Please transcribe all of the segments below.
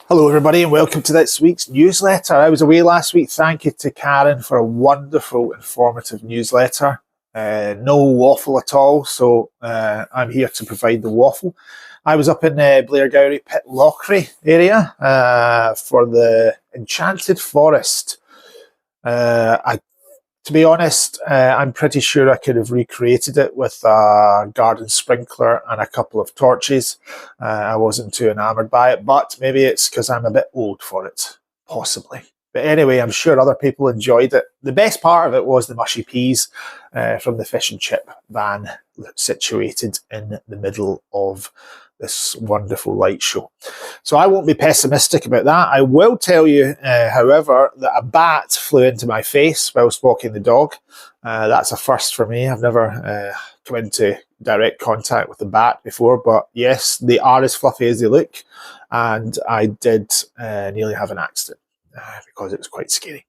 Hello everybody and welcome to this week's newsletter. I was away last week. Thank you to Karen for a wonderful, informative newsletter. No waffle at all, so I'm here to provide the waffle. I was up in Blairgowrie, Pitlochry area for the Enchanted Forest. To be honest, I'm pretty sure I could have recreated it with a garden sprinkler and a couple of torches. I wasn't too enamoured by it, but maybe it's because I'm a bit old for it, possibly. But anyway, I'm sure other people enjoyed it. The best part of it was the mushy peas from the fish and chip van situated in the middle of this wonderful light show. So I won't be pessimistic about that. I will tell you, however, that a bat flew into my face whilst walking the dog. That's a first for me. I've never come into direct contact with a bat before, but yes, they are as fluffy as they look. And I did nearly have an accident because it was quite scary.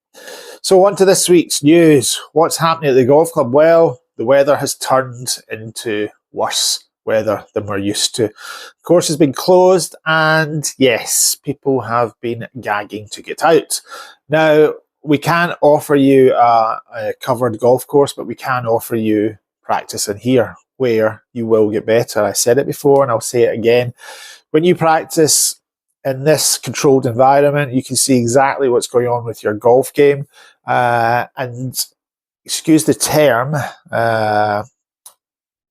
So on to this week's news. What's happening at the golf club? Well, the weather has turned into worse weather than we're used to. The course has been closed and yes, people have been gagging to get out. Now, we can't offer you a covered golf course, but we can offer you practice in here where you will get better. I said it before and I'll say it again. When you practice in this controlled environment, you can see exactly what's going on with your golf game. And excuse the term,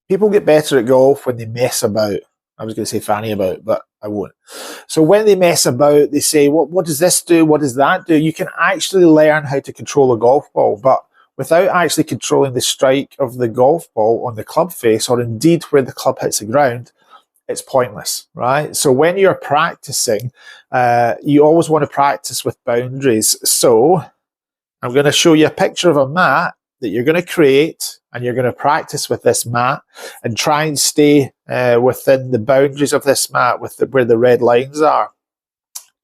people get better at golf when they mess about. I was going to say fanny about, but I won't. So when they mess about, they say, what does this do? What does that do? You can actually learn how to control a golf ball, but without actually controlling the strike of the golf ball on the club face, or indeed where the club hits the ground, it's pointless, right? So when you're practicing, you always want to practice with boundaries. So I'm going to show you a picture of a mat that you're going to create, and you're going to practice with this mat and try and stay within the boundaries of this mat with where the red lines are.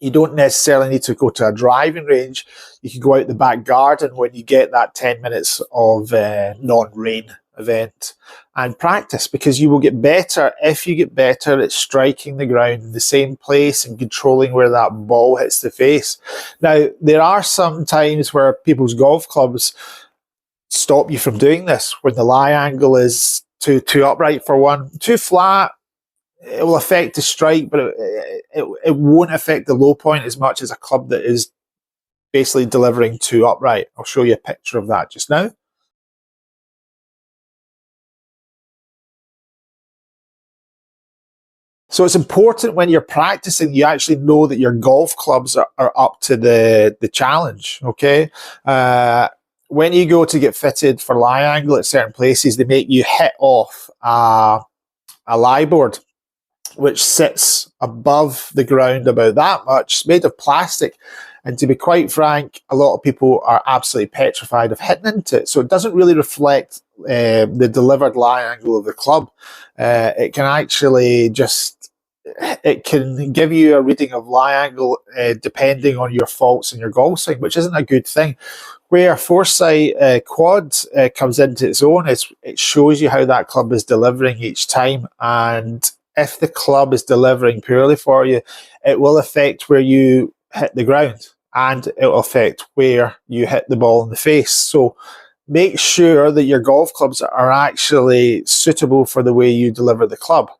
You don't necessarily need to go to a driving range. You can go out the back garden when you get that 10 minutes of non-rain event and practice, because you will get better if you get better at striking the ground in the same place and controlling where that ball hits the face. Now, there are some times where people's golf clubs stop you from doing this when the lie angle is too upright for one, too flat. It will affect the strike, but it won't affect the low point as much as a club that is basically delivering too upright. I'll show you a picture of that just now. So it's important when you're practicing, you actually know that your golf clubs are up to the challenge, okay? When you go to get fitted for lie angle at certain places, they make you hit off a lie board, which sits above the ground about that much. It's made of plastic. And to be quite frank, a lot of people are absolutely petrified of hitting into it. So it doesn't really reflect the delivered lie angle of the club. It can actually it can give you a reading of lie angle depending on your faults in your golf swing, which isn't a good thing. Where Foresight Quad comes into its own, it shows you how that club is delivering each time. And if the club is delivering poorly for you, it will affect where you hit the ground and it will affect where you hit the ball in the face. So make sure that your golf clubs are actually suitable for the way you deliver the club.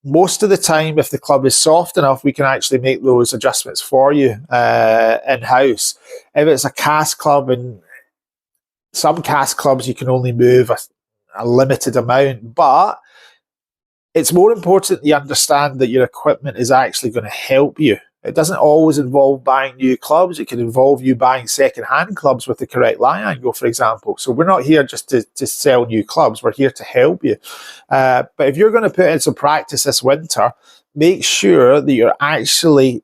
Most of the time, if the club is soft enough, we can actually make those adjustments for you in-house. If it's a cast club, and some cast clubs you can only move a limited amount, but it's more important that you understand that your equipment is actually going to help you. It doesn't always involve buying new clubs. It can involve you buying second-hand clubs with the correct lie angle, for example. So we're not here just to sell new clubs. We're here to help you. But if you're going to put in some practice this winter, make sure that you're actually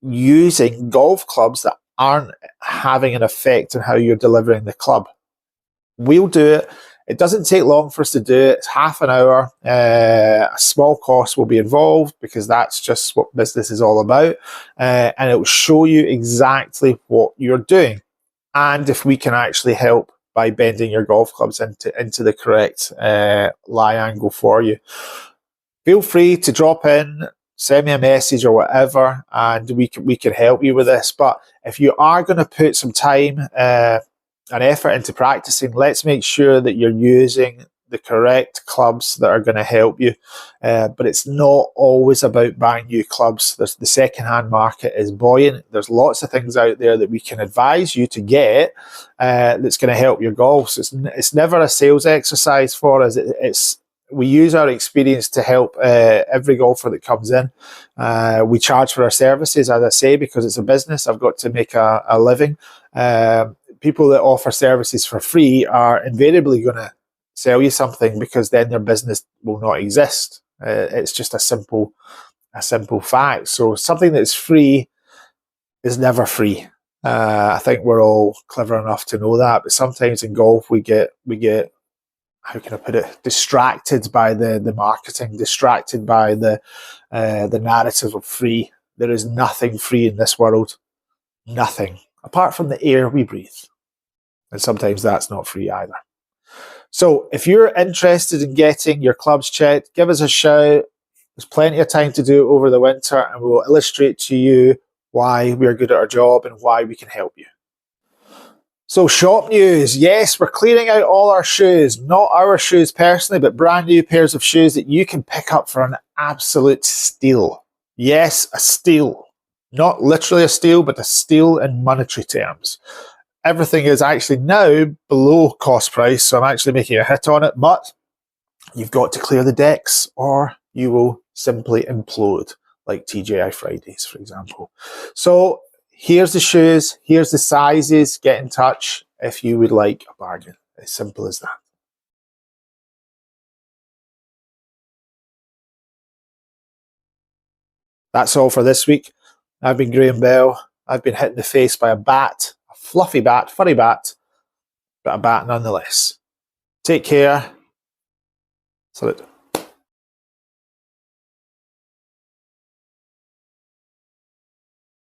using golf clubs that aren't having an effect on how you're delivering the club. We'll do it. It doesn't take long for us to do it. It's half an hour. A small cost will be involved because that's just what business is all about. And it will show you exactly what you're doing. And if we can actually help by bending your golf clubs into the correct lie angle for you. Feel free to drop in send me a message or whatever, and we can help you with this. But if you are going to put some time and effort into practicing, let's make sure that you're using the correct clubs that are going to help you. But it's not always about buying new clubs. The second-hand market is buoyant. There's lots of things out there that we can advise you to get that's going to help your golf. So it's never a sales exercise for us. We use our experience to help every golfer that comes in. We charge for our services, as I say, because it's a business. I've got to make a living. People that offer services for free are invariably going to sell you something, because then their business will not exist. It's just a simple fact. So something that's free is never free. I think we're all clever enough to know that, but sometimes in golf we get how can I put it, distracted by the marketing, distracted by the narrative of free. There is nothing free in this world. Nothing. Apart from the air we breathe. And sometimes that's not free either. So if you're interested in getting your clubs checked, give us a shout. There's plenty of time to do it over the winter, and we will illustrate to you why we're good at our job and why we can help you. So shop news. Yes, we're clearing out all our shoes. Not our shoes personally, but brand new pairs of shoes that you can pick up for an absolute steal. Yes, a steal. Not literally a steal, but a steal in monetary terms. Everything is actually now below cost price, so I'm actually making a hit on it, but you've got to clear the decks or you will simply implode, like TGI Fridays, for example. So here's the shoes, here's the sizes. Get in touch if you would like a bargain. As simple as that. That's all for this week. I've been Graham Bell. I've been hit in the face by a bat, a fluffy bat, furry bat, but a bat nonetheless. Take care. Salute.